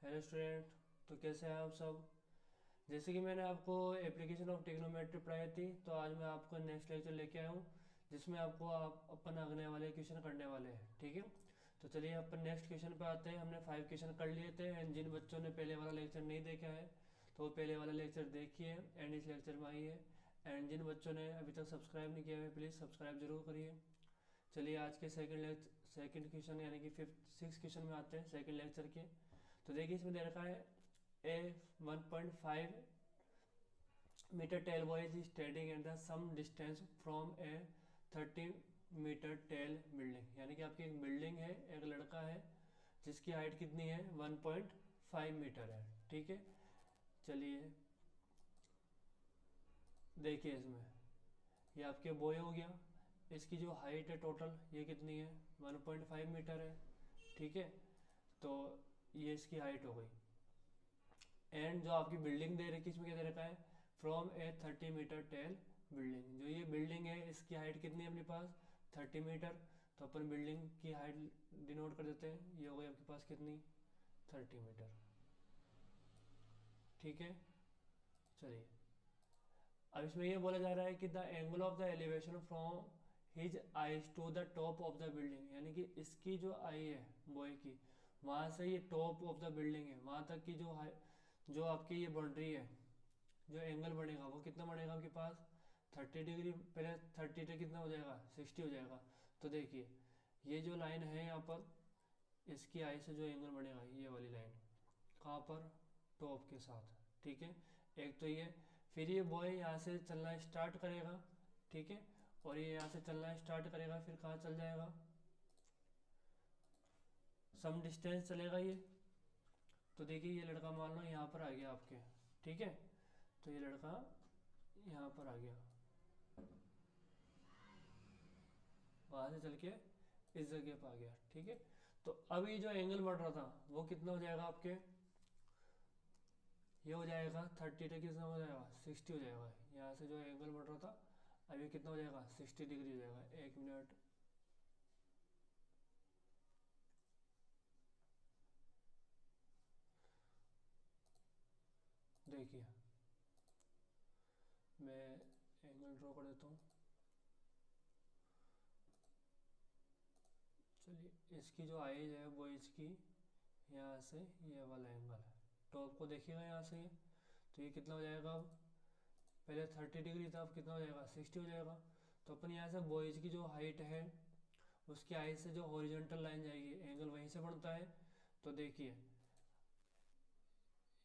Hello student. तो कैसे हैं आप सब। जैसे कि मैंने आपको एप्लीकेशन ऑफ ट्रिग्नोमेट्री पढ़ाई थी, तो आज मैं आपको नेक्स्ट लेक्चर लेके आया हूँ जिसमें आपको आप अपन अगले वाले क्वेश्चन करने वाले हैं। ठीक है, तो चलिए अपन नेक्स्ट क्वेश्चन पे आते हैं। हमने 5 क्वेश्चन कर लिए थे एंड जिन बच्चों ने पहले वाला लेक्चर नहीं देखा है तो वो पहले वाला लेक्चर देखिए एंड इस लेक्चर में आइए। एंड जिन बच्चों ने अभी तक सब्सक्राइब नहीं किया है प्लीज़ सब्सक्राइब जरूर करिए। चलिए आज के सेकंड क्वेश्चन यानी कि फिफ्थ सिक्स क्वेश्चन में आते हैं सेकंड लेक्चर के। तो देखिए इसमें दे रखा है a 1.5 metre tall boy is standing at the some distance from a 30 metre tall building. यानी कि आपकी एक बिल्डिंग है, एक लड़का है जिसकी हाइट कितनी है 1.5 मीटर है। ठीक है, चलिए देखिए इसमें ये आपके बॉय हो गया, इसकी जो हाइट है टोटल ये कितनी है 1.5 मीटर है। ठीक है, तो ये इसकी हाइट हो गई। एंड जो आपकी बिल्डिंग दे रखी इसमें क्या दे रखा है from a 30 metre tall building. जो ये बिल्डिंग है इसकी हाइट कितनी है अपने पास 30 मीटर। तो अपन बिल्डिंग की हाइट डिनोट कर देते हैं, ये हो गई आपके पास कितनी 30 मीटर। ठीक है, चलिए अब इसमें ये बोला जा रहा है कि the angle of the elevation from his eyes to the top of the building. यानी कि इसकी जो आई है बॉय की, वहां से ये टॉप ऑफ द बिल्डिंग है वहां तक की जो आपकी ये बाउंड्री है, जो एंगल बनेगा वो कितना बनेगा आपके पास 30 डिग्री। पहले 30 से कितना हो जाएगा 60 हो जाएगा। तो देखिए ये जो लाइन है यहाँ पर, इसकी आई से जो एंगल बनेगा ये वाली लाइन कहाँ पर टॉप के साथ। ठीक है, एक तो ये, फिर ये बॉय यहाँ से चलना स्टार्ट करेगा। ठीक है, और ये यहाँ से चलना स्टार्ट करेगा फिर कहाँ चल जाएगा सम डिस्टेंस चलेगा ये। तो देखिए ये लड़का मान लो यहाँ पर आ गया आपके। ठीक है, तो ये लड़का यहाँ पर आ गया, वहां से चल के इस जगह पर आ गया। ठीक है, तो अब ये जो एंगल बढ़ रहा था वो कितना हो जाएगा आपके, ये हो जाएगा 30 से कितना हो जाएगा 60 हो जाएगा। यहाँ से जो एंगल बढ़ रहा था अब ये कितना हो जाएगा 60 डिग्री हो जाएगा। एक मिनट, देखिए मैं एंगल ड्रॉ कर देता हूँ। चलिए इसकी जो आइज है वो इसकी यहाँ से ये वाला एंगल है, टॉप को देखिएगा यहाँ से ये, तो ये कितना हो जाएगा अब, पहले 30 डिग्री था अब कितना हो जाएगा 60 हो जाएगा। तो अपन यहाँ से बॉयज की जो हाइट है उसकी हाइट से जो हॉरिजॉन्टल लाइन जाएगी एंगल वहीं से बनता है। तो देखिए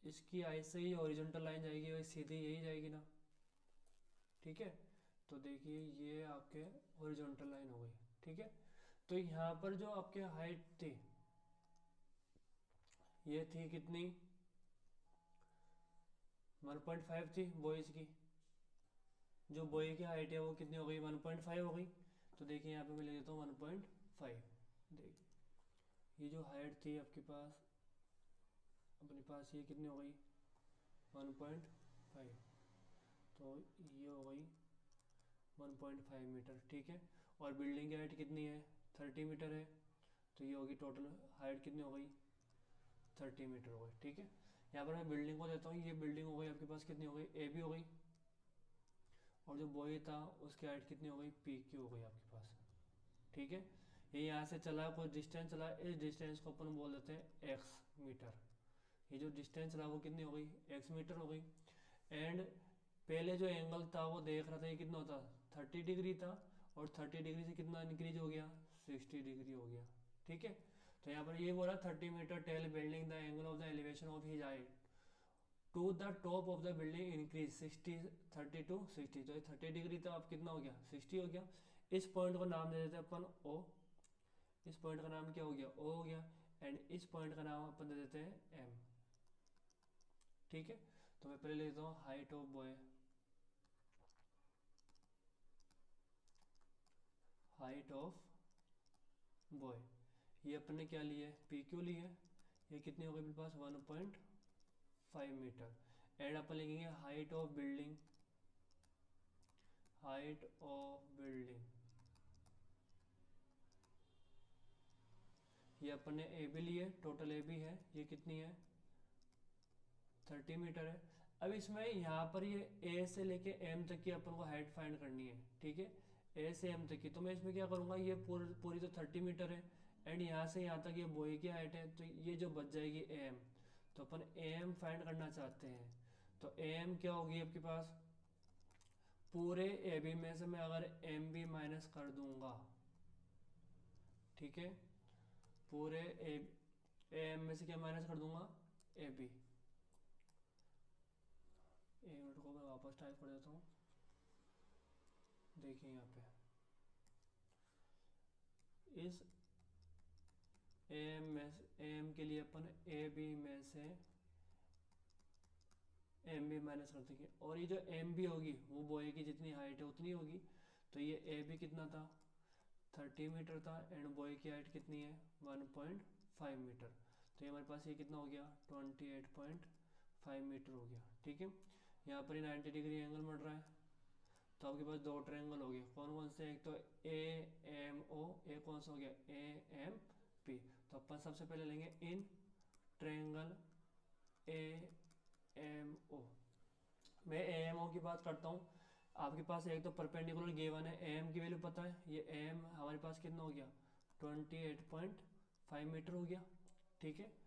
इसकी हाइट से ही हॉरिजॉन्टल लाइन जाएगी वही सीधी यही जाएगी ना। ठीक है, तो देखिए ये आपके हॉरिजॉन्टल लाइन हो गई। ठीक है, तो यहाँ पर जो आपके हाइट थी ये थी कितनी 1.5 थी बॉयज की। जो बॉय की हाइट है वो कितनी हो गई 1.5 हो गई। तो देखिए यहाँ पे मैं ले लेता हूँ 1.5। देखिए ये जो हाइट थी आपके पास अपने पास ये कितनी हो गई 1.5, तो ये हो गई 1.5 मीटर। ठीक है, और बिल्डिंग की हाइट कितनी है 30 मीटर है, तो ये होगी टोटल हाइट कितनी हो गई 30 मीटर हो गई। ठीक है, यहाँ पर मैं बिल्डिंग को देता हूँ, ये बिल्डिंग हो गई आपके पास कितनी हो गई ए बी हो गई, और जो बॉय था उसकी हाइट कितनी हो गई पी क्यू हो गई आपके पास। ठीक है, ये यहाँ से चला कुछ डिस्टेंस चला, इस डिस्टेंस को अपन बोल देते हैं एक्स मीटर। ये जो डिस्टेंस चला वो कितनी हो गई एक्स मीटर हो गई। एंड पहले जो एंगल था वो देख रहा था ये कितना होता 30 डिग्री था, और 30 डिग्री से कितना इंक्रीज हो गया 60 डिग्री हो गया। ठीक है, तो यहाँ पर ये बोला 30 metre tall building the angle of the elevation of his height to the top of the building increase 60 30 to 60। तो 30 डिग्री था अब कितना हो गया 60 हो गया। इस पॉइंट को नाम दे देते हैं अपन ओ, इस पॉइंट का नाम क्या हो गया ओ हो गया, एंड इस पॉइंट का नाम अपन दे देते हैं एम। ठीक है, तो मैं पहले लेता हूँ height of boy, height of boy ये अपन ने क्या लिया है पी क्यू ली है, ये कितनी हो गई मेरे पास 1.5 मीटर। एंड अपन लिखेंगे height of building, height of building ये अपन ने ए बी ली है, टोटल ए बी है ये कितनी है 30 मीटर है। अब इसमें यहाँ पर ये ए से लेके एम तक की अपन को हाइट फाइंड करनी है, ठीक है, ए से एम तक की। तो मैं इसमें क्या करूँगा, ये पूरी तो 30 मीटर है एंड यहाँ से यहाँ तक ये बॉय की हाइट है, तो ये जो बच जाएगी ए एम। तो अपन ए एम फाइंड करना चाहते हैं, तो ए एम क्या होगी आपके पास, पूरे ए बी में से मैं अगर एम बी माइनस कर दूंगा, ठीक है, पूरे ए एम में से क्या माइनस कर दूंगा, ए बी। एक मिनट को मैं वापस टाइप कर देता हूँ, देखिए यहाँ पे इस एम के लिए अपन ए बी में से एम बी माइनस कर देंगे, और ये जो एम बी होगी वो बॉय की जितनी हाइट है उतनी होगी। तो ये ए बी कितना था, 30 मीटर था एंड बॉय की हाइट कितनी है, 1.5 मीटर। तो ये हमारे पास ये कितना हो गया, 28.5 मीटर हो गया, ठीक है। यहाँ पर 90 डिग्री एंगल बढ़ रहा है, तो आपके पास दो ट्रायंगल हो गए, कौन कौन से, एक तो ए एम ओ, एक कौन सा हो गया, ए एम पी। तो अपन सबसे पहले लेंगे इन ट्रायंगल ए एम ओ। मैं ए एम ओ की बात करता हूँ। आपके पास एक तो परपेंडिकुलर गिवन है, ए एम की वैल्यू पता है, ये ए एम हमारे पास कितना हो गया, 28.5 मीटर हो गया, ठीक है।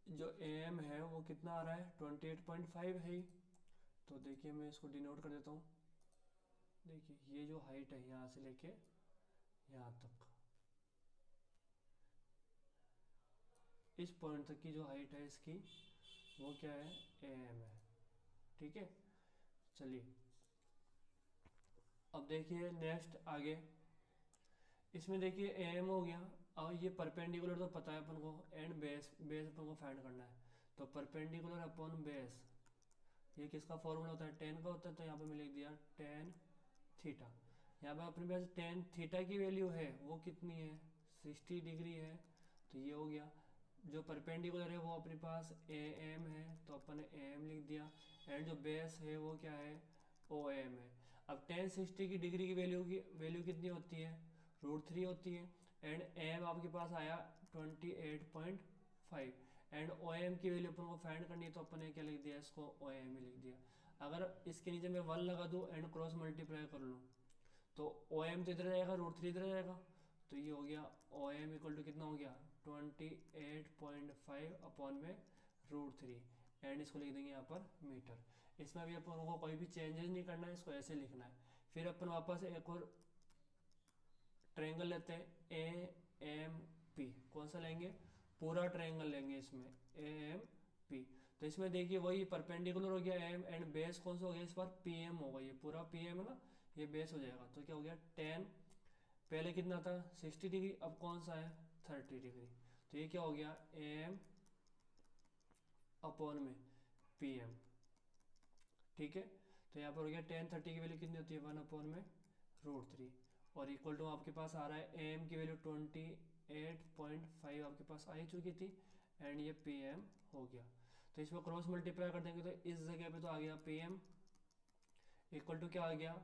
जो ए एम है वो कितना आ रहा है, 28.5 है ही। तो देखिए मैं इसको डिनोट कर देता हूँ, देखिए ये जो हाइट है यहाँ से लेके यहाँ तक, इस पॉइंट तक की जो हाइट है इसकी वो क्या है, ए एम है, ठीक है। चलिए अब देखिए नेक्स्ट आगे, इसमें देखिए ए एम हो गया, और ये परपेंडिकुलर तो पता है अपन को, एंड बेस अपन को फाइंड करना है। तो परपेंडिकुलर अपॉन बेस, ये किसका फॉर्मूला होता है, टेन का होता है। तो यहाँ पे मैं लिख दिया टेन थीटा। यहाँ पे अपने पास टेन थीटा की वैल्यू है वो कितनी है, 60 डिग्री है। तो ये हो गया, जो परपेंडिकुलर है वो अपने पास ए एम है, तो अपन ने ए एम लिख दिया, एंड जो बेस है वो क्या है, ओ एम है। अब टेन 60 की डिग्री की वैल्यू कितनी होती है, √3 होती है, एंड एम आपके पास आया 28.5, एंड ओ एम की वैल्यू अपन को फाइंड करनी है, तो अपन ने क्या लिख दिया, इसको ओ एम ही लिख दिया। अगर इसके नीचे मैं 1 लगा दूँ एंड क्रॉस मल्टीप्लाई कर लूँ, तो ओ एम तो इधर जाएगा, √3 इधर जाएगा, तो ये हो गया ओ एम इक्वल टू कितना हो गया, 28.5 अपॉन में √3, एंड इसको लिख देंगे यहाँ पर मीटर। इसमें भी अपन को कोई भी चेंजेस नहीं करना है, इसको ऐसे लिखना है। फिर अपन वापस एक और ट्रायंगल लेते हैं, ए एम पी। कौन सा लेंगे, पूरा ट्रायंगल लेंगे इसमें, ए एम पी। तो इसमें देखिए वही परपेंडिकुलर हो गया एम, एंड बेस कौन सा हो गया, इस बार पी एम होगा, ये पूरा पी एम है ना, ये बेस हो जाएगा। तो क्या हो गया, 10, पहले कितना था 60 डिग्री, अब कौन सा है 30 डिग्री। तो ये क्या हो गया, ए एम अपॉन में पी एम, ठीक है। तो यहाँ पर हो गया 10 30 की वैल्यू कितनी होती है, 1 अपॉन में √3, और इक्वल टू आपके पास आ रहा है ए एम की वैल्यू 28.5 आपके पास आ ही चुकी थी, एंड ये पी एम हो गया। तो इसमें क्रॉस मल्टीप्लाई कर देंगे, तो इस जगह पे तो आ गया पी एम इक्वल टू क्या आ गया,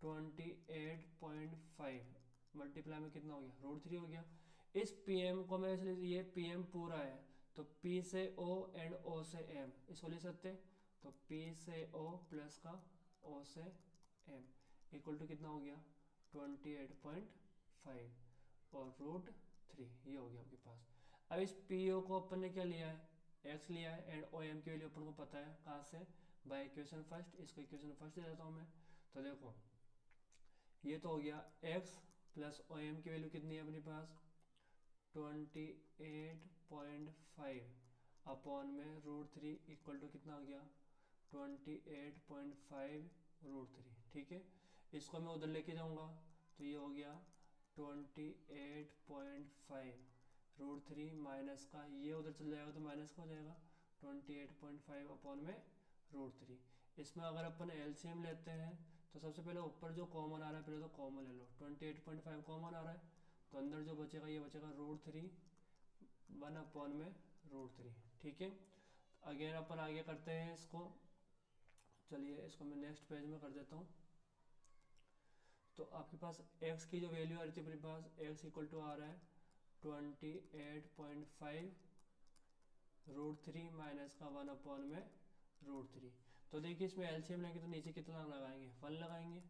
28.5 मल्टीप्लाई में कितना हो गया, √3 हो गया। इस पी एम को मैं इसलिए, ये पी एम पूरा है, तो पी से ओ एंड ओ से एम, इसको ले सकते हैं। तो पी से ओ प्लस का ओ से एम इक्वल टू कितना हो गया, 28.5 और √3, ये हो गया आपके पास। अब इस पी ओ को अपन ने क्या लिया है, एक्स लिया है, एंड ओ एम की वैल्यू अपन को पता है कहाँ से, बाय इक्वेशन फर्स्ट। इसको इक्वेशन फर्स्ट दे देता हूँ मैं। तो देखो ये तो हो गया x प्लस ओ एम की वैल्यू कितनी है अपने पास, 28.5 अपॉन में √3 इक्वल टू कितना हो गया, 28.5 √3, ठीक है। इसको मैं उधर लेके जाऊंगा, तो ये हो गया 28.5 √3 माइनस का, ये उधर चल जाएगा तो माइनस का हो जाएगा, 28.5 अपॉन में √3। इसमें अगर अपन एलसीएम लेते हैं, तो सबसे पहले ऊपर जो कॉमन आ रहा है पहले तो कॉमन ले लो, 28.5 कॉमन आ रहा है, तो अंदर जो बचेगा ये बचेगा √3, 1 अपॉन में √3, ठीक है। अगेन अपन आगे करते हैं इसको, चलिए इसको मैं नेक्स्ट पेज में कर देता हूँ। तो आपके पास x की जो वैल्यू आ रही थी अपने पास, x इक्वल टू आ रहा है 28.5 √3 माइनस का 1/√3। तो देखिए इसमें एलसीएम लेंगे तो नीचे कितना लगाएंगे, 1 लगाएंगे।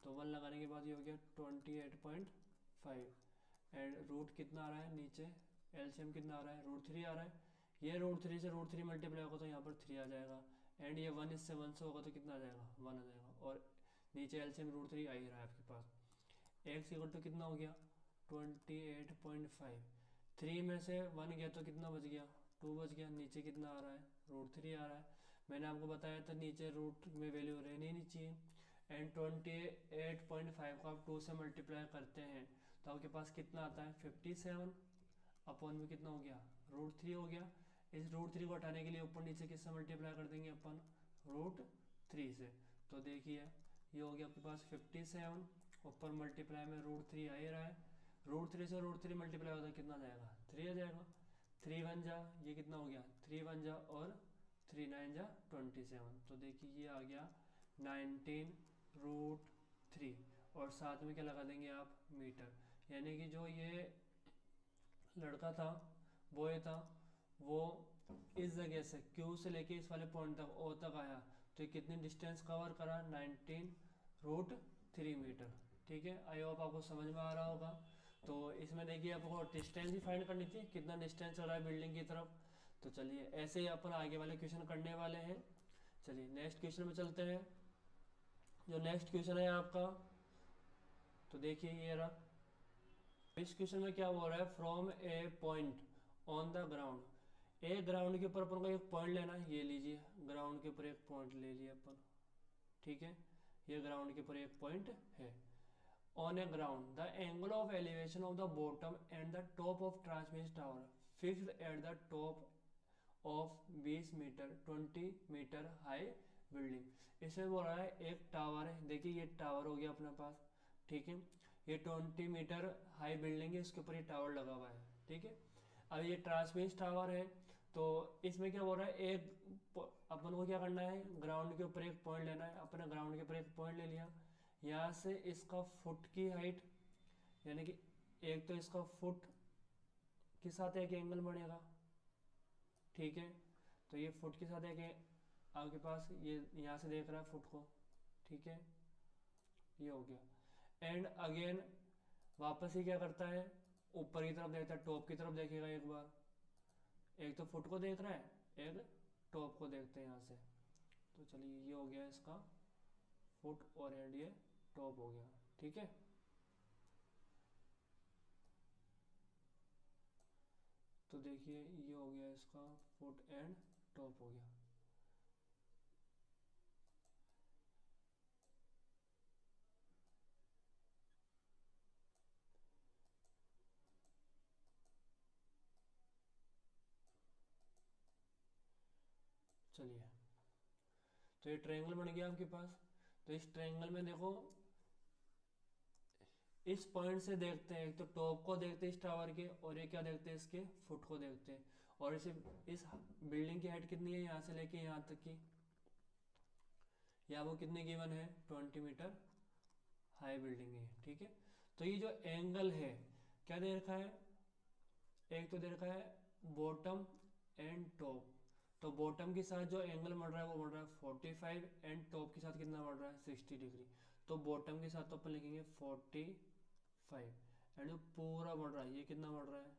तो 1 लगाने के बाद ये हो गया 28.5। एंड रूट कितना आ रहा है नीचे, एलसीएम कितना आ रहा है, √3 आ रहा है। ये √3 से √3 मल्टीप्लाई होगा तो यहाँ पर 3 आ जाएगा। एंड ये 1 इससे 1 से होगा तो कितना आ जाएगा, 1 आ जाएगा। और नीचे एलसीएम √3 आ ही रहा है आपके पास। एक्स इक्वल टू कितना हो गया, 28.5। 3 में से 1 गया तो कितना बच गया, 2 बच गया। नीचे कितना आ रहा है, √3 आ रहा है। मैंने आपको बताया था नीचे रूट में वैल्यू रहनी नहीं चाहिए। एंड 28.5 को आप 2 से मल्टीप्लाई करते हैं तो आपके पास कितना आता है, 57 अपॉन में कितना हो गया, √3 हो गया। इस √3 को हटाने के लिए ऊपर नीचे किससे मल्टीप्लाई कर देंगे अपन, √3 से। तो देखिए ये हो गया आपके पास 57, ऊपर मल्टीप्लाई में √3 आ ही रहा है। √3 से √3 मल्टीप्लाई होता है कितना आ जाएगा, 3 आ जाएगा। 3 1 जा, ये कितना हो गया, 3 1 जा और 3 9 जा 27। तो देखिए ये आ गया 19√3। और साथ में क्या लगा देंगे आप, मीटर। यानी कि जो ये लड़का था, बॉय था, वो इस जगह से Q से लेके इस वाले पॉइंट तक O तक आया तो ये कितनी डिस्टेंस कवर करा, 19√3 मीटर। ठीक है, आई होप आपको समझ में आ रहा होगा। तो इसमें देखिए आपको डिस्टेंस भी फाइंड करनी थी, कितना डिस्टेंस चल रहा है बिल्डिंग की तरफ। तो चलिए ऐसे ही अपन आगे वाले क्वेश्चन करने वाले हैं। चलिए नेक्स्ट क्वेश्चन में चलते हैं। जो नेक्स्ट क्वेश्चन है आपका, तो देखिए ये रहा। इस क्वेश्चन में क्या हो रहा है, from a point on the ground. A ground के ऊपर अपन को एक पॉइंट लेना है, ये लीजिए ग्राउंड के ऊपर एक पॉइंट ले लिया अपन। ठीक है, ये ग्राउंड के ऊपर एक पॉइंट है। On a ground the angle of elevation of the bottom and the top of transmission tower fixed at the top of 20 metre 20 metre high building. इसमें बोल रहा है एक टावर है, देखिए ये टावर हो गया अपने पास। ठीक है, ये 20 मीटर हाई बिल्डिंग है, इसके ऊपर ये टावर लगा हुआ है। ठीक है, अब ये ट्रांसमिशन टावर है। तो इसमें क्या बोल रहा है, एक अपन को क्या करना है, ग्राउंड के ऊपर एक पॉइंट लेना है। अपने ग्राउंड के ऊपर एक पॉइंट ले लिया, यहाँ से इसका फुट की हाइट, यानी कि एक तो इसका फुट के साथ एक एंगल बनेगा। ठीक है, तो ये फुट के साथ एक आपके पास ये यहाँ से देख रहा है फुट को। ठीक है, ये हो गया। एंड अगेन वापस ही क्या करता है, ऊपर की तरफ देखता है, टॉप की तरफ देखेगा एक बार। एक तो फुट को देख रहा है, एक टॉप को देखते हैं यहाँ से। तो चलिए ये हो गया इसका फुट और एंड ये टॉप हो गया। ठीक है, तो देखिए ये हो गया इसका फुट एंड टॉप हो गया। चलिए तो ये ट्रायंगल बन गया आपके पास। तो इस ट्रायंगल में देखो, इस पॉइंट से देखते हैं, एक तो टॉप को देखते हैं इस टावर के, और ये क्या देखते हैं, इसके फुट को देखते हैं। और इसे इस बिल्डिंग की हाइट कितनी है, यहाँ से लेके यहाँ तक की, या वो कितनी गिवन है, 20 मीटर हाई बिल्डिंग है। ठीक है, तो ये जो एंगल है क्या दे रखा है, एक तो दे रखा है बॉटम एंड टॉप। तो बॉटम के साथ जो एंगल बढ़ रहा है वो बढ़ रहा है 45, एंड टॉप के साथ कितना बढ़ रहा है, 60 डिग्री। तो बॉटम के साथ तो अपन लिखेंगे 45, एंड जो पूरा बढ़ रहा है ये कितना बढ़ रहा है,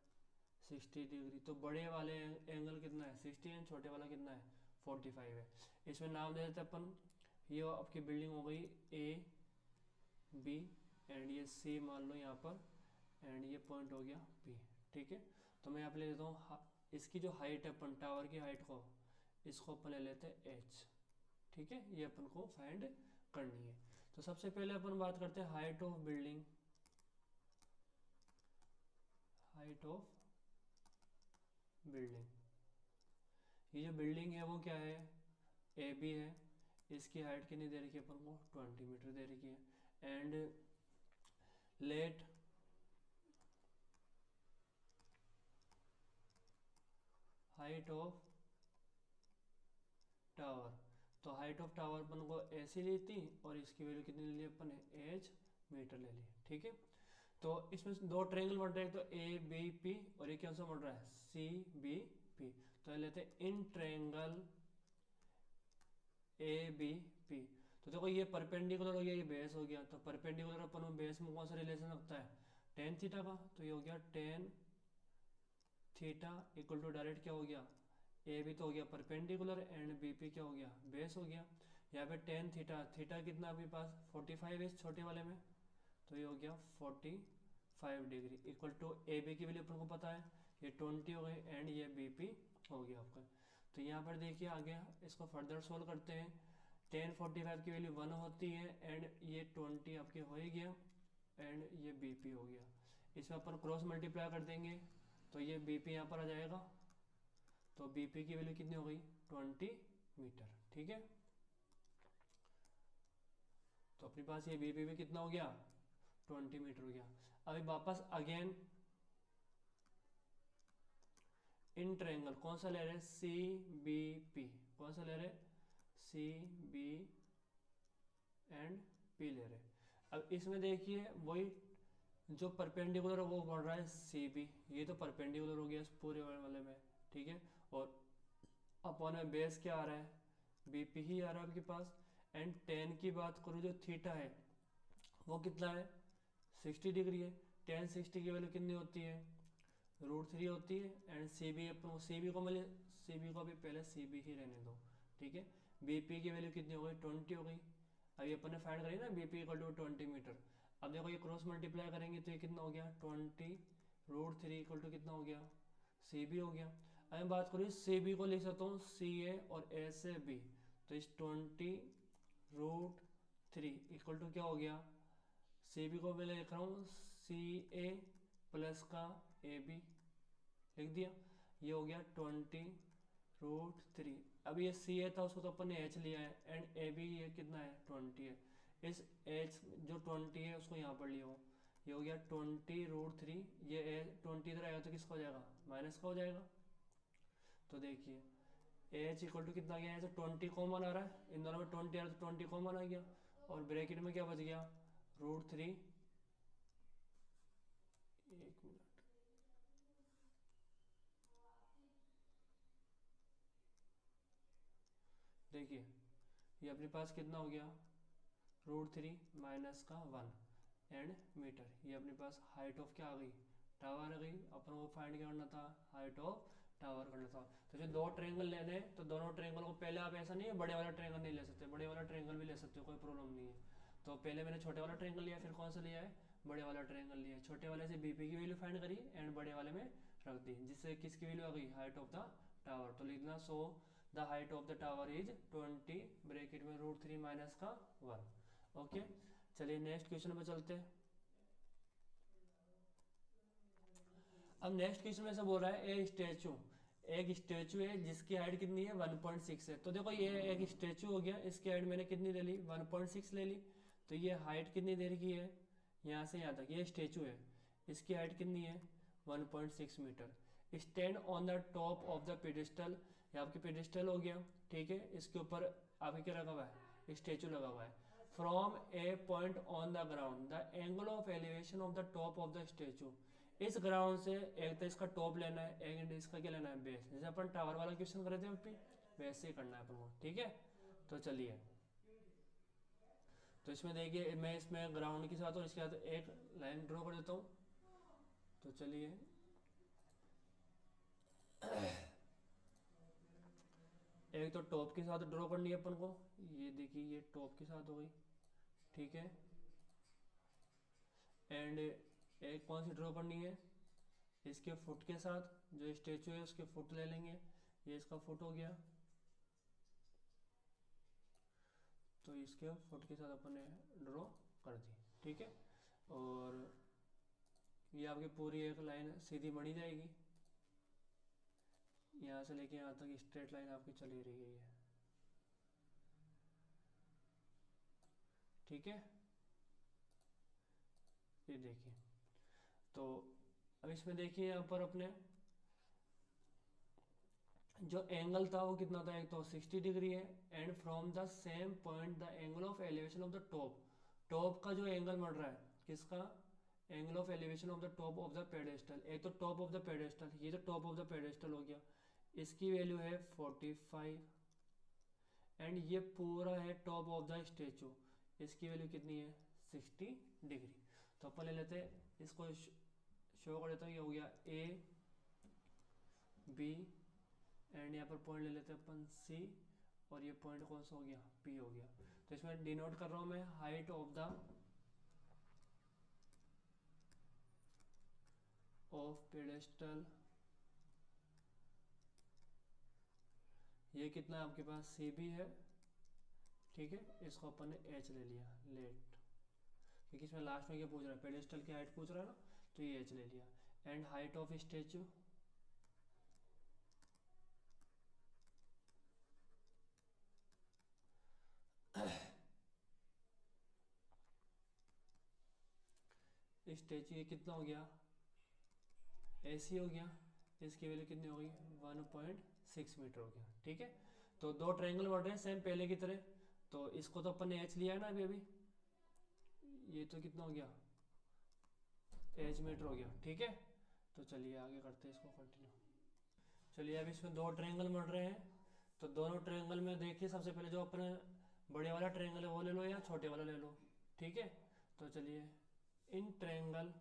60 डिग्री। तो बड़े वाले एंगल कितना है, 60, एंड छोटे वाला कितना है, 45 है। इसमें नाम दे देते अपन। ये आपकी बिल्डिंग हो गई ए बी, एंड ये सी मान लो यहाँ पर, एंड ये पॉइंट हो गया पी। ठीक है, तो मैं यहाँ पे ले लेता हूँ इसकी जो हाइट है, अपन टावर की हाइट को, इसको अपन ले लेते हैं एच। ठीक है, ये अपन को फाइंड करनी है। तो सबसे पहले अपन बात करते हैं height of building. Height of building, ये जो बिल्डिंग है वो क्या है, ए बी है। इसकी हाइट कितनी दे रखी है अपन को, 20 मीटर दे रखी है। And let height of tower, तो हाइट ऑफ टावर अपन को ऐसी ली थी, और इसकी वैल्यू कितनी ले ली अपन ने, एच मीटर ले ली। ठीक है, तो इसमें दो ट्रायंगल बन रहे हैं, तो ए बी पी, और ये कौन सा बन रहा है, सी बी पी। तो ये लेते हैं in triangle A B P. तो देखो ये परपेंडिकुलर हो गया, ये बेस हो गया, तो परपेंडिकुलर अपन में बेस में कौन सा रिलेशन रखता है, टेन थीटा का। तो ये हो गया tan theta equal to direct क्या हो गया, ए बी तो हो गया परपेंडिकुलर एंड बी पी क्या हो गया, बेस हो गया। यहाँ पे टेन थीटा, थीटा कितना आपके पास 45 है इस छोटे वाले में, तो ये हो गया 45 degree equal to A B की वैल्यू अपन को पता है, ये 20 हो गई एंड ये बी पी हो गया आपका। तो यहाँ पर देखिए आगे इसको फर्दर सोल्व करते हैं। टेन 45 की वैल्यू 1 होती है एंड ये 20 आपके हो ही गया एंड ये बी पी हो गया। इसमें अपन क्रॉस मल्टीप्लाई कर देंगे तो ये बी पी यहाँ पर आ जाएगा, तो बी पी की वैल्यू कितनी हो गई 20 मीटर। ठीक है, तो अपने पास ये बी पी भी कितना हो गया 20 मीटर हो गया। अभी वापस अगेन इन ट्रायंगल कौन सा ले रहे हैं, सी बी पी, कौन सा ले रहे हैं, सी बी एंड पी ले रहे हैं। अब इसमें देखिए वही जो परपेंडिकुलर है वो बढ़ रहा है सी बी, ये तो परपेंडिकुलर हो गया इस पूरे वाले में। ठीक है, और अपॉन में बेस क्या आ रहा है, बी पी ही आ रहा है आपके पास। एंड टेन की बात करूँ जो थीटा है वो कितना है 60 डिग्री है। टेन 60 की वैल्यू कितनी होती है √3 होती है। एंड सी बी अपन सी बी को मिले, सी बी को भी पहले सी बी ही रहने दो। ठीक है, बी पी की वैल्यू कितनी हो गई 20 हो गई। अभी अपन ने फाइंड करी ना B P equal to 20 metre. अब देखो ये क्रॉस मल्टीप्लाई करेंगे तो ये कितना हो गया 20 √3 इक्वल टू कितना हो गया सी बी हो गया। अब मैं बात करूँ सी बी को लिख सकता हूँ सी ए और ए से बी, तो इस 20 √3 इक्वल टू क्या हो गया, सी बी को मैं लिख रहा हूँ सी ए प्लस का ए बी लिख दिया, ये हो गया 20 √3। अब ये सी ए था उसको तो अपन ने एच लिया है एंड ए बी ये कितना है 20 है। इस एच जो 20 है उसको यहाँ पर लिया हूँ, ये हो गया 20 √3, ये 20 इधर आएगा तो किसका हो जाएगा माइनस का हो जाएगा। तो देखिए एच इक्वल टू कितना गया, ऐसे 20 कॉमन आ रहा है, इन दोनों में 20 आ रहा है तो 20 कॉमन आ गया और ब्रैकेट में क्या बच गया √3। एक मिनट, देखिए ये अपने पास कितना हो गया √3 माइनस का 1 एंड मीटर, ये अपने पास हाइट ऑफ क्या आ गई टावर आ गई। अपन को फाइंड करना था हाइट ऑफ टावर करना था। तो जो दो ट्रायंगल लेने हैं तो दोनों ट्रायंगल को पहले आप ऐसा नहीं है बड़े वाला ट्रायंगल नहीं ले सकते, बड़े वाला ट्रायंगल भी ले सकते हो कोई प्रॉब्लम नहीं है। तो पहले मैंने छोटे वाला ट्रायंगल लिया, फिर कौन सा लिया है बड़े वाला ट्रायंगल लिया है। छोटे वाले से बीपी की वैल्यू फाइंड करी एंड बड़े वाले में रख दी, जिससे किसकी वैल्यू आ गई हाइट ऑफ द टावर। तो लिखना so the height of the tower is 20 bracket में √3 माइनस का 1। ओके, चलिए नेक्स्ट क्वेश्चन पे चलते हैं। अब नेक्स्ट क्वेश्चन में से बोल रहा है एक स्टेचू है जिसकी हाइट कितनी है 1.6 है। तो देखो ये एक स्टेचू हो गया, इसकी हाइट मैंने कितनी ले ली 1.6 ले ली। तो ये हाइट कितनी देर की है यहाँ से यहाँ तक, ये स्टेचू है इसकी हाइट कितनी है 1.6 metre. Stand on the top of the pedestal, ये आपकी पेडिस्टल हो गया। ठीक है, इसके ऊपर आपके क्या लगा हुआ है स्टेचू लगा हुआ है। From a point on the ground the angle of elevation of the top of the statue, इस ग्राउंड से एक तो इसका टॉप लेना है एक इसका क्या लेना है बेस, जैसे अपन टावर वाला क्वेश्चन कर रहे थे वैसे ही करना है अपन को। ठीक है, तो चलिए, तो इसमें देखिए मैं इसमें ग्राउंड के साथ और इसके साथ एक लाइन ड्रॉ कर देता हूँ। तो चलिए एक तो टॉप के साथ ड्रॉ करनी है अपन को, ये देखिए ये टॉप के साथ हो गई। ठीक है, एंड एक कौन सी ड्रॉ करनी है इसके फुट के साथ, जो स्टेचू है उसके फुट ले लेंगे, ये इसका फुट हो गया। तो इसके फुट के साथ अपन ने ड्रॉ कर दी। ठीक है, और ये आपकी पूरी एक लाइन सीधी बनी जाएगी, यहाँ से लेके यहाँ तक स्ट्रेट लाइन आपकी चली रही है ये। ठीक है, ये देखिए, तो अब इसमें देखिए यहाँ पर अपने जो एंगल था वो कितना था, एक तो 60 डिग्री है and from the same point the angle of elevation of the top, top का जो एंगल बढ़ रहा है किसका angle of elevation of the top of the pedestal, एक तो टॉप ऑफ द पेडेस्टल, ये तो टॉप ऑफ द पेडेस्टल हो गया, इसकी वैल्यू है 45 एंड ये पूरा है टॉप ऑफ द स्टेचू, इसकी वैल्यू कितनी है 60 डिग्री। तो अपन ले लेते हैं इसको, शो कर देता हूँ, ये हो गया ए बी एंड यहाँ पर पॉइंट ले लेते हैं अपन सी, और ये पॉइंट कौन सा हो गया पी हो गया। तो इसमें डिनोट कर रहा हूँ मैं हाइट ऑफ पेडेस्टल, ये कितना आपके पास सी बी है, ठीक है, इसको अपन ने एच ले लिया लेट, क्योंकि इसमें लास्ट में क्या पूछ रहा है पेडेस्टल की हाइट पूछ रहा है ना, तो ये एच ले लिया। And height of statue statue ये कितना हो गया एसी हो गया, इसकी वैल्यू कितनी हो गई 1.6 मीटर हो गया, ठीक है। तो दो ट्रायंगल बन रहे हैं सेम पहले की तरह, तो इसको तो अपन ने एच लिया है ना अभी, ये तो कितना हो गया एच मीटर हो गया, ठीक है। तो चलिए आगे करते हैं इसको कंटिन्यू। चलिए अब इसमें दो ट्रायंगल बन रहे हैं, तो दोनों ट्रायंगल में देखिए सबसे पहले जो अपने बड़े वाला ट्रायंगल है वो ले लो या छोटे वाला ले लो, ठीक है। तो चलिए इन ट्रायंगल,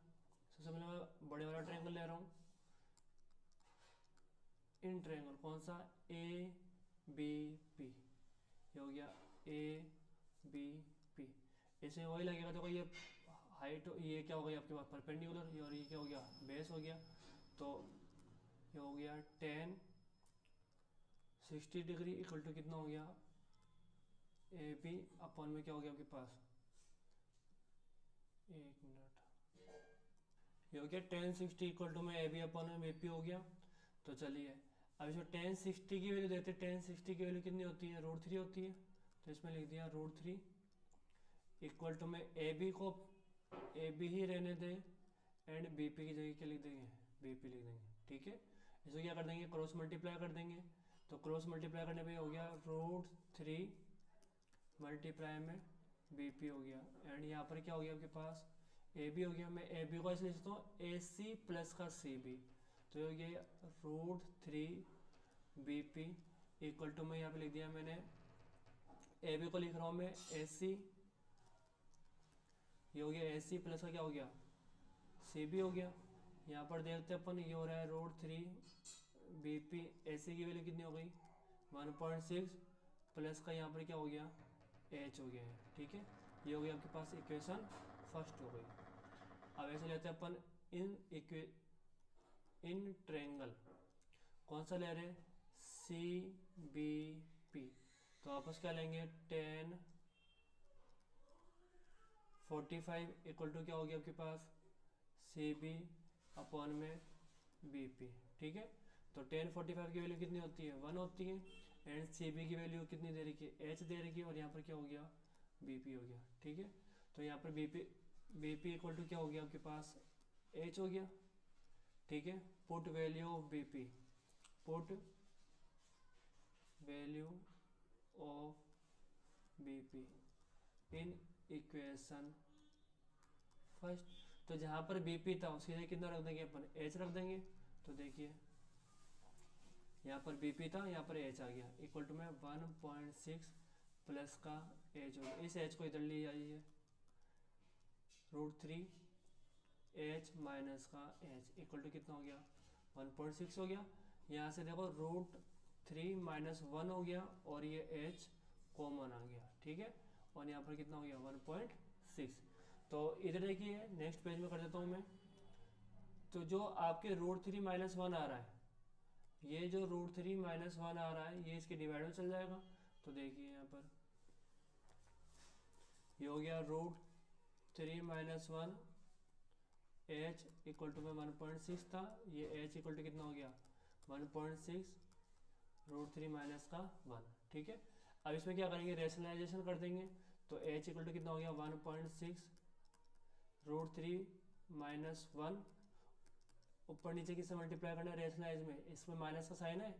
सबसे पहले मैं बड़े वाला ट्रायंगल ले रहा हूँ, इन ट्रायंगल कौन सा ए बी पी, ये हो गया ए बी पी, इसमें वही लगेगा। देखो ये हाइट, ये क्या हो गया आपके पास परपेंडिकुलर, और ये क्या हो गया बेस हो गया, तो ये हो गया 10 60 डिग्री इक्वल टू कितना हो गया ए बी अपॉन में क्या हो गया आपके पास, एक मिनट, ये हो गया 10 60 इक्वल टू में ए बी अपॉन में ए पी हो गया। तो चलिए अब इसमें 10 60 की वैल्यू देते हैं, 10 60 की वैल्यू कितनी होती है √3 होती है, तो इसमें लिख दिया √3 इक्वल टू में ए बी को ए बी ही रहने दें एंड बी पी की जगह क्या लिख देंगे बी पी लिख देंगे, ठीक है। इसको क्या कर देंगे क्रॉस मल्टीप्लाई कर देंगे, तो क्रॉस मल्टीप्लाई करने पे हो गया √3 मल्टीप्लाई में बी पी हो गया, एंड यहाँ पर क्या हो गया आपके पास ए बी हो गया। मैं ए बी को ऐसे लिखता हूँ ए सी प्लस का सी बी, तो ये हो गया √3 बी पी इक्वल टू में यहाँ पे लिख दिया मैंने ए बी को लिख रहा हूँ मैं ए सी, ये हो गया ए सी प्लस का क्या हो गया सी बी हो गया। यहाँ पर देखते अपन ये हो रहा है √3 बी पी, ए सी की वैल्यू कितनी हो गई 1.6 प्लस का यहाँ पर क्या हो गया एच हो गया है, ठीक है। ये हो गया आपके पास इक्वेशन फर्स्ट हो गई। अब ऐसे लेते हैं अपन इन ट्रायंगल कौन सा ले रहे हैं सी बी पी, तो आपस क्या लेंगे 10 45 इक्वल टू क्या हो गया आपके पास सी बी अपॉन में बी पी, ठीक है। तो 10 45 की वैल्यू कितनी होती है 1 होती है, एंड सी बी की वैल्यू कितनी दे रखी है एच दे रखी है, और यहाँ पर क्या हो गया बी पी हो गया, ठीक है। तो यहाँ पर बी पी इक्वल टू क्या हो गया आपके पास एच हो गया, ठीक है। Put value of B P, put value of B P in equation first, तो जहाँ पर बी पी था उसकी जगह कितना रख देंगे अपन एच रख देंगे। तो देखिए यहाँ पर बी पी था यहाँ पर एच आ गया इक्वल टू में 1.6 प्लस का एच हो गया, इस एच को इधर ले आइए √3 एच माइनस का एच इक्वल टू कितना हो गया 1.6 हो गया। यहाँ से देखो √3 माइनस 1 हो गया और ये एच कॉमन आ गया, ठीक है, और यहाँ पर कितना हो गया 1.6। तो इधर देखिए नेक्स्ट पेज में कर देता हूँ मैं, तो जो आपके √3 माइनस 1 आ रहा है, ये जो √3 माइनस 1 आ रहा है ये इसके डिवाइड में चल जाएगा। तो देखिए यहाँ पर ये हो गया √3 माइनस 1 एच इक्वल टू में 1.6 था, ये एच इक्वल टू कितना हो गया 1.6 √3 माइनस का 1, ठीक है। अब इसमें क्या करेंगे रेशनलाइजेशन कर देंगे, तो एच इक्वल टू कितना हो गया 1.6 √3 माइनस 1, ऊपर नीचे किससे मल्टीप्लाई करना है रेशनलाइज में, इसमें माइनस का साइन है,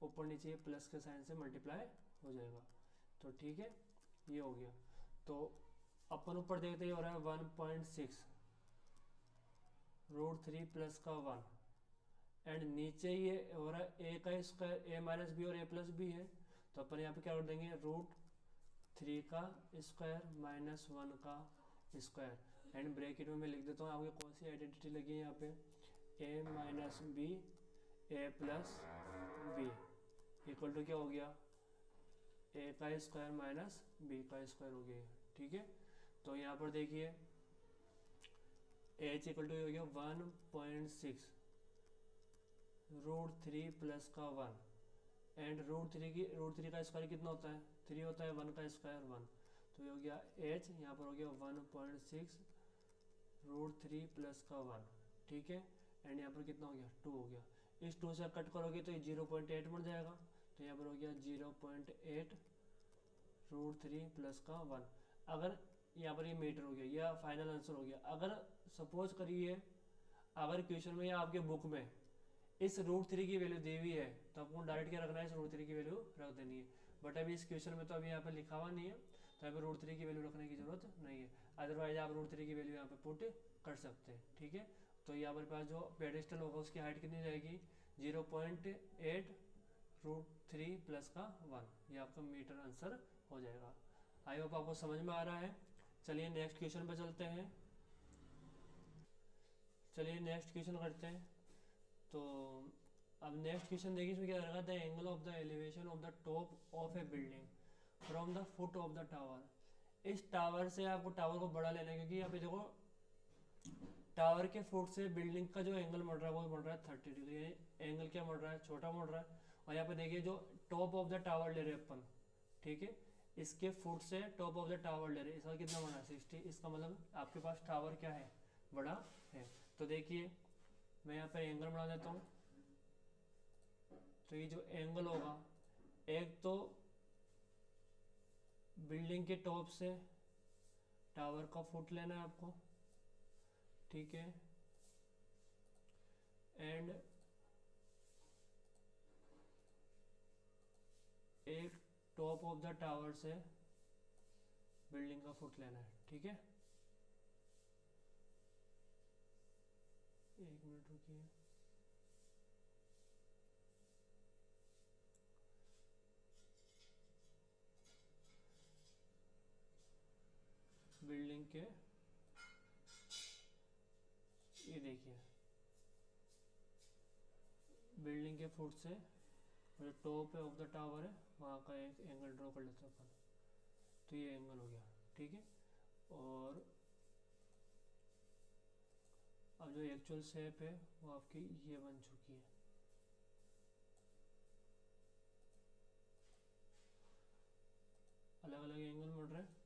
ऊपर नीचे प्लस के साइन से मल्टीप्लाई हो जाएगा, तो ठीक है ये हो गया। तो अपन ऊपर देखते ही हो रहा है 1.6 √3 प्लस का 1 एंड नीचे ये हो रहा है ए का स्क्वायर, ए माइनस बी और ए प्लस बी है, तो अपन यहाँ पे क्या कर देंगे, √3 का स्क्वायर माइनस 1 का स्क्वायर, एंड ब्रैकेट में मैं लिख देता हूँ आपको कौन सी आइडेंटिटी लगी है यहाँ पे, a minus b a plus b equal to क्या हो गया, ए का स्क्वायर माइनस बी का स्क्वायर हो गया। ठीक है, तो यहाँ पर देखिए एच इक्वल टू हो गया 1.6 √3 प्लस का 1, एंड √3 का स्क्वायर कितना होता है, 3 होता है, 1 का स्क्वायर 1, तो ये हो गया एच, यहाँ पर हो गया 1.6 √3 प्लस का 1। ठीक है, एंड यहाँ पर कितना हो गया, 2 हो गया। इस 2 से कट करोगे तो ये 0.8 बन जाएगा, तो यहाँ पर हो गया 0.8 √3 प्लस का 1। अगर यहाँ पर ये मीटर हो गया, या फाइनल आंसर हो गया। अगर सपोज करिए अगर क्वेश्चन में या आपके बुक में इस √3 की वैल्यू दी हुई है, तो आपको डायरेक्ट क्या रखना है, इस √3 की वैल्यू रख देनी है। बट अभी इस क्वेश्चन में तो अभी यहाँ पे लिखा हुआ नहीं है, तो यहाँ पे √3 की वैल्यू रखने की जरूरत नहीं है। अदरवाइज आप √3 की वैल्यू यहाँ पे पुट कर सकते हैं। ठीक है, तो यहाँ पर पास जो पेडिस्टल होगा उसकी हाइट कितनी रहेगी, 0.8 √3 प्लस का 1, ये आपका मीटर आंसर हो जाएगा। आई होप आपको समझ में आ रहा है। चलिए नेक्स्ट क्वेश्चन पे चलते हैं। चलिए नेक्स्ट क्वेश्चन करते हैं। तो अब नेक्स्ट क्वेश्चन देखिए, इसमें क्या रहेगा, the angle of the elevation of the top of A building from the foot of the tower. इस टावर से आपको टावर को बड़ा लेना है, क्योंकि यहाँ पे देखो टावर के फुट से बिल्डिंग का जो एंगल बढ़ रहा है वो बढ़ रहा है 30 डिग्री, एंगल क्या बढ़ रहा है, छोटा बढ़ रहा है। और यहाँ पे देखिए जो टॉप ऑफ द टावर ले रहे हैं अपन, ठीक है, इसके फुट से टॉप ऑफ द टावर ले रहे हैं, इसका कितना बड़ा है 60, इसका मतलब आपके पास टावर क्या है, बड़ा है। तो देखिए मैं यहाँ पे एंगल बना देता हूँ, तो ये जो एंगल होगा, एक तो बिल्डिंग के टॉप से टावर का फुट लेना है आपको, ठीक है, एंड एक टॉप ऑफ द टावर से बिल्डिंग का फुट लेना है। ठीक है, एक मिनट रुकिए, बिल्डिंग के ये देखिए बिल्डिंग के फुट से जो टॉप ऑफ द टावर है वहाँ का एक एंगल ड्रॉ कर लेते हैं अपन, तो ये एंगल हो गया। ठीक है, और अब जो एक्चुअल शेप है वो आपकी ये बन चुकी है। अलग अलग एंगल बढ़ रहे हैं,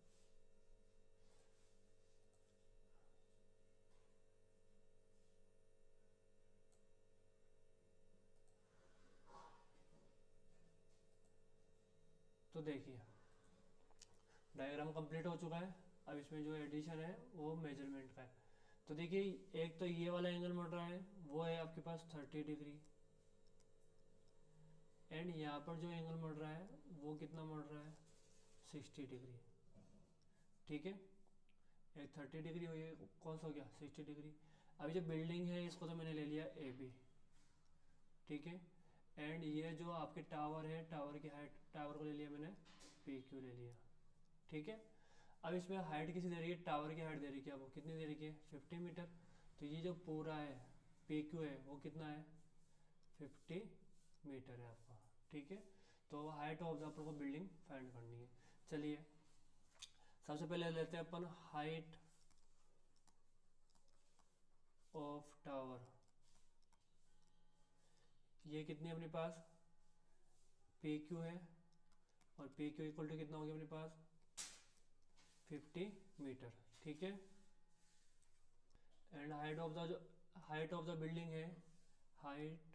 तो देखिए डायग्राम कंप्लीट हो चुका है। अब इसमें जो एडिशन है वो मेजरमेंट का है। तो देखिए एक तो ये वाला एंगल बढ़ रहा है वो है आपके पास 30 डिग्री, एंड यहाँ पर जो एंगल बढ़ रहा है वो कितना बढ़ रहा है 60 डिग्री। ठीक है, एक 30 डिग्री हो गया, कौन सा हो गया 60 डिग्री। अभी जो बिल्डिंग है इसको तो मैंने ले लिया ए बी, ठीक है, एंड ये जो आपके टावर है टावर की हाइट, टावर को ले लिया मैंने पी क्यू ले लिया। ठीक है, अब इसमें हाइट किसी दे रही है, टावर की हाइट दे रही है, क्या वो कितनी दे रही है 50 मीटर। तो ये जो पूरा है पी क्यू है वो कितना है 50 मीटर है आपका। ठीक है, तो हाइट ऑफ द आपको बिल्डिंग फाइंड करनी है। चलिए सबसे पहले लेते हैं अपन हाइट ऑफ टावर, ये कितनी है अपने पास पी क्यू है, और पी क्यू इक्वल टू कितना हो गया अपने पास 50 मीटर। ठीक है, एंड हाइट ऑफ द जो हाइट ऑफ द बिल्डिंग है, हाइट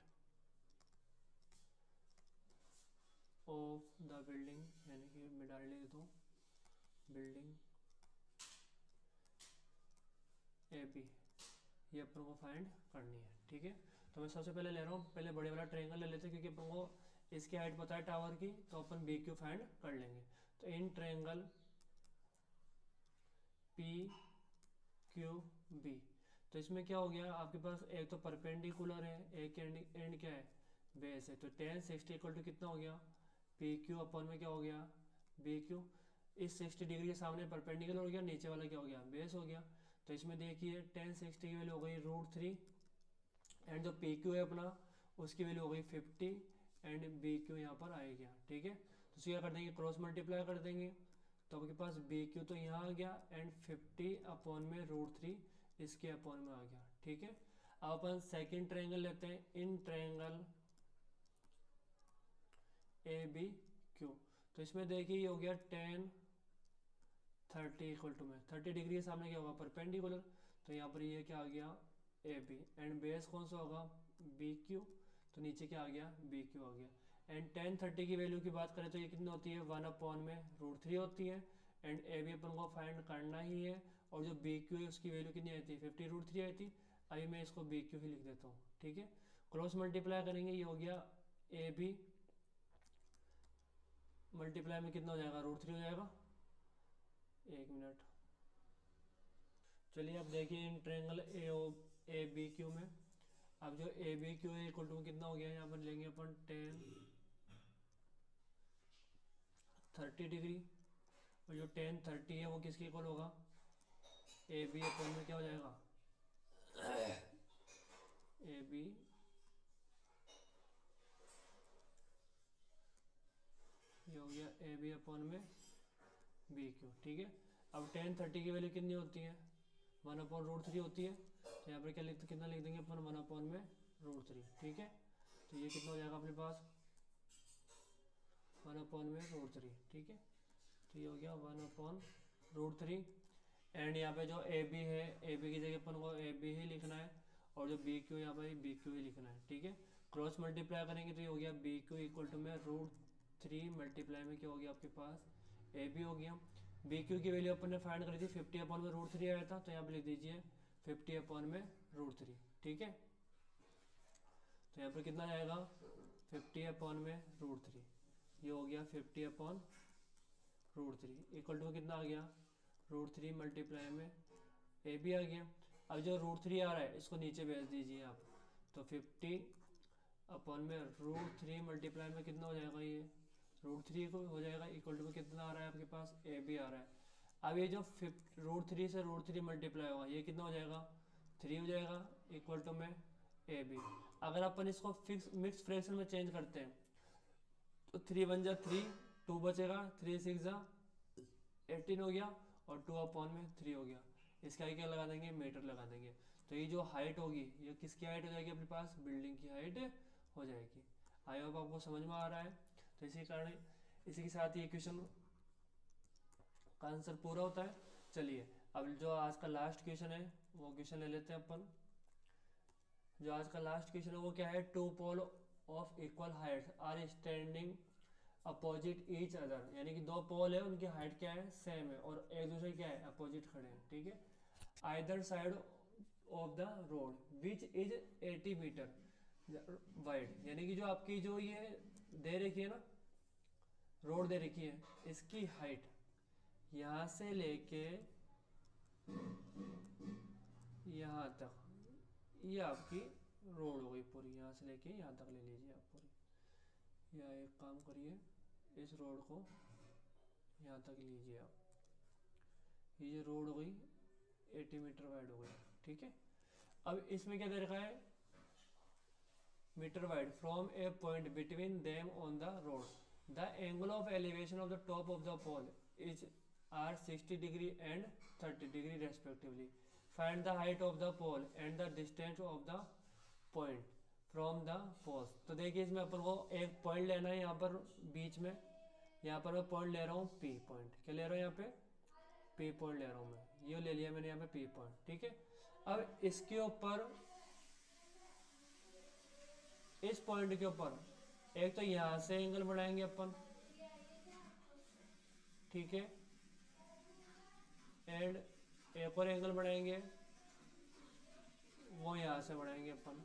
ऑफ द बिल्डिंग, यानी कि मैं डाल देता हूँ बिल्डिंग ए बी, ये अपन को फाइंड करनी है। ठीक है, तो मैं सबसे पहले ले रहा हूँ, पहले बड़े वाला ट्रायंगल ले लेते हैं, क्योंकि अपन को इसकी हाइट पता है टावर की, तो अपन बी क्यू फाइंड कर लेंगे। तो in triangle P Q B, तो इसमें क्या हो गया आपके पास, एक तो परपेंडिकुलर है, एक एंड क्या है, बेस है। तो टेन 60 इक्वल टू कितना हो गया, पी क्यू अपन में क्या हो गया, बी क्यू। इस 60 डिग्री के सामने परपेंडिकुलर हो गया, नीचे वाला क्या हो गया, बेस हो गया। तो इसमें देखिए टेन 60 की वैल्यू हो गई √3, एंड जो पी क्यू है अपना उसकी वैल्यू हो गई 50, एंड बी क्यू यहाँ पर आ गया। ठीक है, तो इसे क्या कर देंगे, क्रॉस मल्टीप्लाई कर देंगे। तो आपके पास बी क्यू तो यहाँ आ गया, एंड 50 अपॉन में √3 इसके अपॉन में आ गया। ठीक है, अब अपन सेकेंड ट्रायंगल लेते हैं, in triangle A B Q. तो इसमें देखिए ये हो गया 10 30 इक्वल टू में 30 डिग्री के सामने क्या होगा, परपेंडिकुलर। तो यहाँ पर ये क्या आ गया, ए बी, एंड बेस कौन सा होगा, बी क्यू। तो नीचे क्या आ गया, बी क्यू आ गया। एंड 10 30 की वैल्यू की बात करें तो ये कितनी होती है, 1 अपॉन में √3 होती है। एंड ए बी अपन को फाइंड करना ही है, और जो बी क्यू है उसकी वैल्यू कितनी आई थी, 50 √3 आई थी। अभी मैं इसको बी क्यू ही लिख देता हूँ। ठीक है, क्रॉस मल्टीप्लाई करेंगे, ये हो गया ए बी मल्टीप्लाई में कितना हो जाएगा, √3 हो जाएगा। एक मिनट, चलिए अब देखिए in triangle A B Q में, अब जो ए बी क्यू है इक्वल टू कितना हो गया, यहाँ पर लेंगे अपन 10 30 डिग्री, और जो 10 30 है वो किसके इक्वल होगा, ए बी अपॉन में क्या हो जाएगा, ए बी ये हो गया ए बी अपॉन में बी क्यू। ठीक है, अब 10 30 की वैल्यू कितनी होती है, 1 अपॉन √3 होती है। तो यहाँ पर क्या लिखते, कितना लिख देंगे अपन, 1 अपॉन में √3। ठीक है, तो ये कितना हो जाएगा अपने पास, 1 अपॉन में √3। ठीक है, तो ये हो गया 1 अपॉन √3। एंड यहाँ पे जो ए बी है, ए बी की जगह अपन को ए बी ही लिखना है, और जो बी क्यू यहाँ पर बी क्यू ही लिखना है। ठीक है, क्रॉस मल्टीप्लाई करेंगे तो ये हो गया बी क्यू इक्वल टू में √3 मल्टीप्लाई में क्या हो गया आपके पास, ए बी हो गया। बी क्यू की वैल्यू अपन ने फाइंड करी थी, 50 अपॉन में √3 आया था, तो यहाँ पे लिख दीजिए 50 अपॉन में √3। ठीक है, तो यहाँ पर कितना जाएगा, 50 अपॉन में √3, ये हो गया 50 अपॉन √3 इक्वल टू कितना आ गया, √3 मल्टीप्लाई में ए बी आ गया। अब जो √3 आ रहा है इसको नीचे भेज दीजिए आप, तो 50 अपॉन में √3 मल्टीप्लाई में कितना हो जाएगा, ये √3 को हो जाएगा इक्वल टू में कितना आ रहा है आपके पास, ए बी आ रहा है। अब ये जो √3 से √3 मल्टीप्लाई होगा ये कितना हो जाएगा, 3 हो जाएगा इक्वल टू में ए बी। अगर अपन इसको फिक्स मिक्स फ्रैक्शन में चेंज करते हैं तो 3 1 जा 3, 2 बचेगा, 3 6 जा 18 हो गया, और 2 अपॉन में 3 हो गया। इसका क्या लगा देंगे, मीटर लगा देंगे। तो ये जो हाइट होगी ये किसकी हाइट हो जाएगी अपने पास, बिल्डिंग की हाइट हो जाएगी। आई होप आपको समझ में आ रहा है। तो इसी कारण इसी के साथ ये क्वेश्चन का आंसर पूरा होता है। चलिए अब जो आज का लास्ट क्वेश्चन है वो क्वेश्चन ले लेते हैं अपन। जो आज का लास्ट क्वेश्चन है वो क्या है, 2 pole of equal height are standing opposite each other, यानी कि 2 पोल है उनकी हाइट क्या है, सेम है, और एक दूसरे क्या है, अपोजिट खड़े हैं। ठीक है, either side of the road which is 80 metre wide, यानी कि जो आपकी जो ये दे रखी है ना, रोड दे रखी है, इसकी हाइट यहाँ से लेके यहाँ तक, ये आपकी रोड हो गई पूरी, यहाँ से लेके यहाँ तक ले लीजिए आप पूरी। या एक काम करिए, इस रोड को यहाँ तक लीजिए आप, ये रोड हो गई 80 मीटर वाइड हो गई। ठीक है, अब इसमें क्या दे रखा है, metre wide from a point between them on the road, the angle of elevation of the top of the pole is are 60 degree and 30 degree respectively, find the height of the pole and the distance of the point from the poles. तो देखिए इसमें अपन को एक point लेना है यहाँ पर बीच में, यहाँ पर मैं पॉइंट ले रहा हूँ पी पॉइंट, क्या ले रहा हूँ यहाँ पे, पी पॉइंट ले रहा हूँ मैं, ये ले लिया मैंने यहाँ पे पी पॉइंट। ठीक है, अब इसके ऊपर, इस पॉइंट के ऊपर एक तो यहाँ से एंगल बनाएंगे अपन, ठीक है, एंड एक और एंगल बनाएंगे, वो यहाँ से बनाएंगे अपन।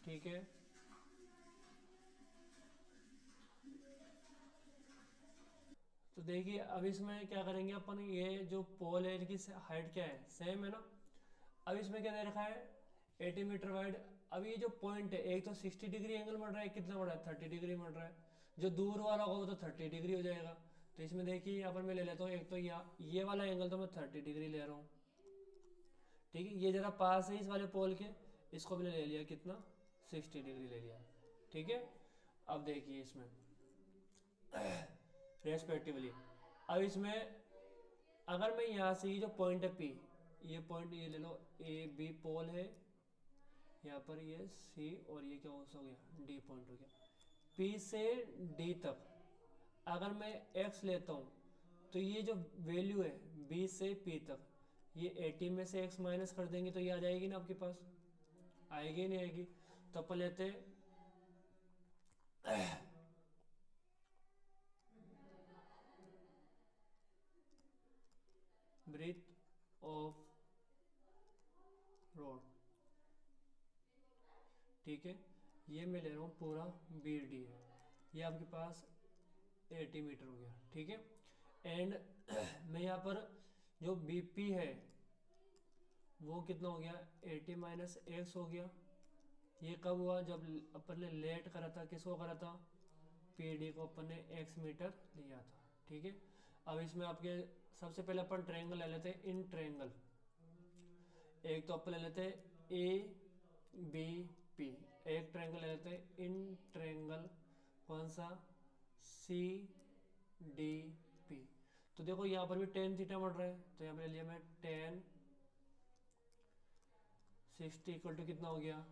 ठीक है, तो देखिए अब इसमें क्या करेंगे अपन, ये जो पोल है इनकी हाइट क्या है, सेम है ना। अब इसमें क्या दे रखा है, 80 मीटर वाइड। अब ये जो पॉइंट है, एक तो 60 डिग्री एंगल बढ़ रहा है, कितना बढ़ रहा है 30 डिग्री बढ़ रहा है। जो दूर वाला होगा वो तो 30 डिग्री हो जाएगा। तो इसमें देखिए यहाँ पर मैं ले लेता हूँ, एक तो ये वाला एंगल तो मैं 30 डिग्री ले रहा हूँ, ठीक है। ये ज़रा पास है इस वाले पोल के, इसको मैंने ले लिया कितना, 60 डिग्री ले लिया, ठीक है। अब देखिए इसमें रेस्पेक्टिवली, अब इसमें अगर मैं यहाँ से ये जो पॉइंट है पी, ये पॉइंट ये ले लो, ए बी पोल है, यहाँ पर ये सी, और ये क्या हो गया, डी पॉइंट हो गया। पी से डी तक अगर मैं एक्स लेता हूँ, तो ये जो वैल्यू है बी से पी तक, ये 80 में से एक्स माइनस कर देंगे तो ये आ जाएगी ना आपके पास, आएगी नहीं आएगी। तो अपन लेते ब्रीथ ऑफ रोड, ठीक है। ये मैं ले रहा हूँ पूरा बी डी है, ये आपके पास 80 मीटर हो गया, ठीक है। एंड मैं यहाँ पर जो बी पी है वो कितना हो गया, 80 माइनस एक्स हो गया। ये कब हुआ, जब अपन ने लेट करा था, किसको करा था, पी डी को अपन ने एक्स मीटर लिया था, ठीक है। अब इसमें आपके सबसे पहले अपन ट्रायंगल ले लेते हैं, इन ट्रायंगल। एक तो अपन ले लेते हैं ए बी पी, एक ट्रायंगल ले लेते हैं इन ट्रायंगल, कौन सा, सी डी पी। तो देखो यहाँ पर भी टेन थीटा बढ़ रहा है, तो यहाँ पर ले लिया मैं टेन 60 इक्वल टू कितना हो गया,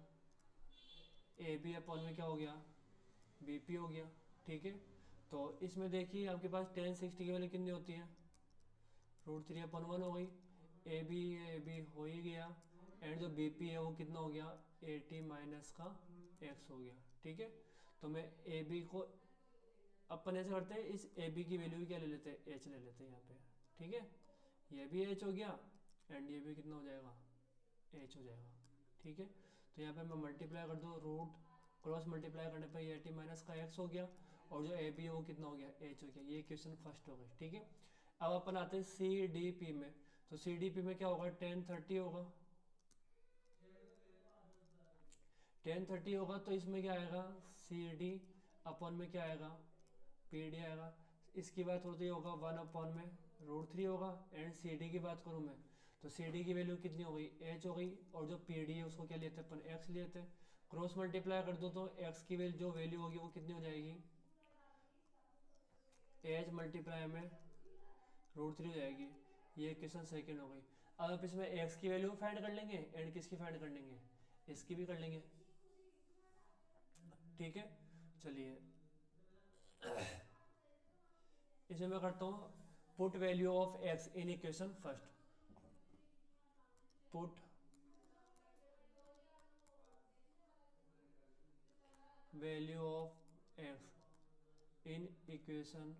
ए बी अपॉन में क्या हो गया, बी पी हो गया, ठीक है। तो इसमें देखिए आपके पास टेन 60 की वैल्यू कितनी होती है, √3/1 हो गई। ए बी हो ही गया, एंड जो बी पी है वो कितना हो गया, 80 माइनस का एक्स हो गया, ठीक है। तो मैं ए बी को, अपन ऐसे करते हैं, इस ए बी की वैल्यू क्या ले लेते हैं, एच ले लेते हैं यहाँ पे, ठीक है। ये भी एच हो गया, एंड ये भी कितना हो जाएगा, एच हो जाएगा, ठीक है। तो यहाँ पे मैं मल्टीप्लाई कर दूँ, रूट क्रॉस मल्टीप्लाई करने पर ये 80 माइनस का एक्स हो गया, और जो ए बी है वो कितना हो गया, एच हो गया। ये क्वेश्चन फर्स्ट हो गई, ठीक है। अब अपन आते हैं सी डी पी में। तो सी डी पी में क्या होगा, 1030 होगा, 1030 होगा। तो इसमें क्या आएगा, सी डी अपॉन में क्या आएगा, पी डी आएगा। इसकी बात होती होगा 1/में √3 होगा। एंड सी डी की बात करूँ मैं, तो सी डी की वैल्यू कितनी हो गई, एच हो गई, और जो पी डी है उसको क्या लेते हैं अपन, एक्स लेते हैं। क्रॉस मल्टीप्लाई कर दो तो एक्स की वैल्यू जो वैल्यू होगी वो कितनी हो जाएगी, एच मल्टीप्लाई में √3 हो जाएगी। ये क्वेश्चन सेकेंड हो गई। अब आप इसमें एक्स की वैल्यू फाइंड कर लेंगे, एंड किसकी फाइंड कर लेंगे, इसकी भी कर लेंगे, ठीक है। चलिए इसमें मैं करता हूँ, put value of x in equation first, put value of x in equation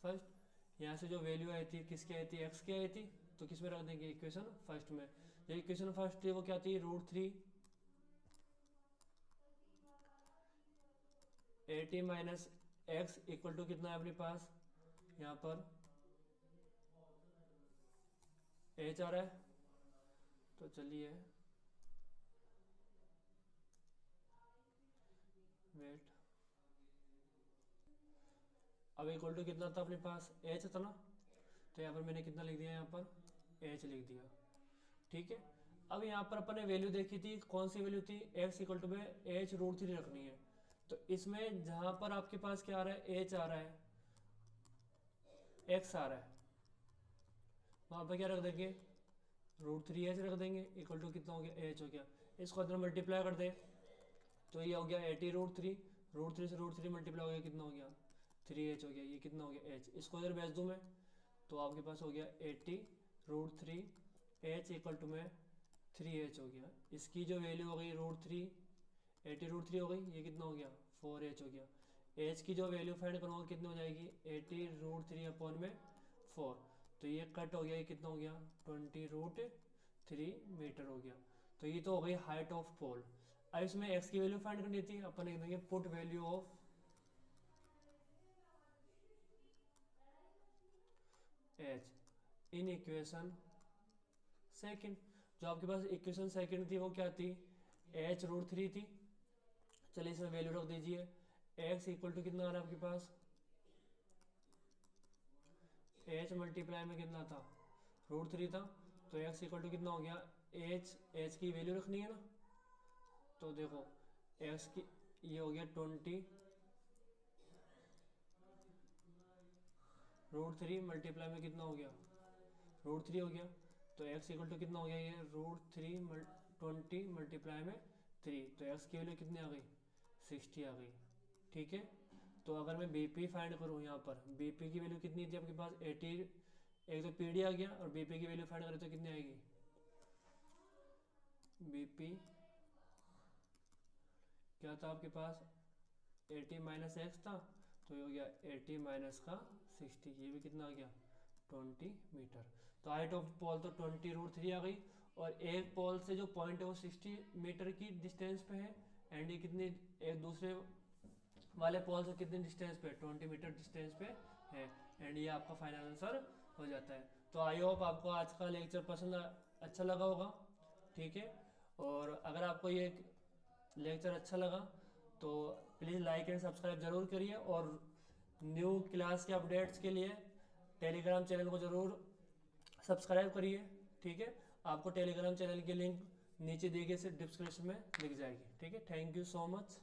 first. यहाँ से जो वैल्यू आई थी किसकी आई थी, एक्स की आई थी, तो किस में रख देंगे, इक्वेशन फर्स्ट में। जो इक्वेशन फर्स्ट थी वो क्या थी, √3 80 माइनस एक्स इक्वल टू कितना है अपने पास, यहाँ पर एच आ रहा है। तो चलिए वेट, अब इक्वल टू कितना था अपने पास, एच था ना। तो यहाँ पर मैंने कितना लिख दिया, यहाँ पर एच लिख दिया, ठीक है। अब यहाँ पर अपन ने वैल्यू देखी थी, कौन सी वैल्यू थी, एक्स इक्वल टू में एच √3 रखनी है। तो इसमें जहाँ पर आपके पास क्या आ रहा है, एच आ रहा है, एक्स आ रहा है, वहाँ पर क्या रख देंगे, √3h रख देंगे, इक्वल टू कितना हो गया, एच हो गया। इसको अंदर मल्टीप्लाई कर दे तो ये हो गया 80 √3 से √3 मल्टीप्लाई हो गया, कितना हो गया, 3h हो गया। ये कितना हो गया, एच। इसको इधर भेज दूँ मैं, तो आपके पास हो गया 80 √3 h इक्वल टू में 3h हो गया। इसकी जो वैल्यू हो गई √3, 80 √3 हो गई, ये कितना हो गया, 4h हो गया। h की जो वैल्यू फाइंड करूँगा कितनी हो जाएगी, 80 √3 में 4। तो ये कट हो गया, ये कितना हो गया, 20√3 मीटर हो गया। तो ये तो हो गई हाइट ऑफ पोल। अब इसमें x की वैल्यू फाइंड करनी थी, अपन लिख देंगे put value of H in equation second. जो आपके पास इक्वेशन सेकंड थी वो क्या थी, एच रूट थ्री थी। चलिए इसमें वैल्यू रख दीजिए, एक्स इक्वल टू कितना आ रहा है आपके पास, एच मल्टीप्लाई में कितना था, रूट थ्री था, तो एक्स इक्वल टू कितना हो गया, एच की वैल्यू रखनी है ना, तो देखो एक्स की ये हो गया 20 रूट थ्री मल्टीप्लाई में कितना हो गया, रूट थ्री हो गया, तो एक्स इक्वल टू कितना हो गया, ये रूट थ्री 20 मल्टीप्लाई में थ्री, तो एक्स की वैल्यू कितनी आ गई, 60 आ गई। ठीक है, तो अगर मैं बीपी फाइंड करूँ यहाँ पर, बीपी की वैल्यू कितनी थी आपके पास 80, एक तो पीडी आ गया, और बीपी की वैल्यू फाइंड करें तो कितनी आएगी, बीपी क्या था आपके पास 80 माइनस एक्स था, तो ये हो गया 80 माइनस का 60, ये भी कितना आ गया 20 मीटर। तो हाइट ऑफ पोल तो 20 रूट थ्री आ गई, और एक पोल से जो पॉइंट है वो 60 मीटर की डिस्टेंस पे है, एंड ये कितनी एक दूसरे वाले पोल से कितने डिस्टेंस पे, 20 मीटर डिस्टेंस पे है, एंड ये आपका फाइनल आंसर हो जाता है। तो आई होप आपको आज का लेक्चर पसंद अच्छा लगा होगा। ठीक है, और अगर आपको ये लेक्चर अच्छा लगा तो प्लीज़ लाइक एंड सब्सक्राइब ज़रूर करिए, और न्यू क्लास के अपडेट्स के लिए टेलीग्राम चैनल को ज़रूर सब्सक्राइब करिए। ठीक है, आपको टेलीग्राम चैनल की लिंक नीचे दी गई से डिस्क्रिप्शन में दिख जाएगी। ठीक है, थैंक यू सो मच।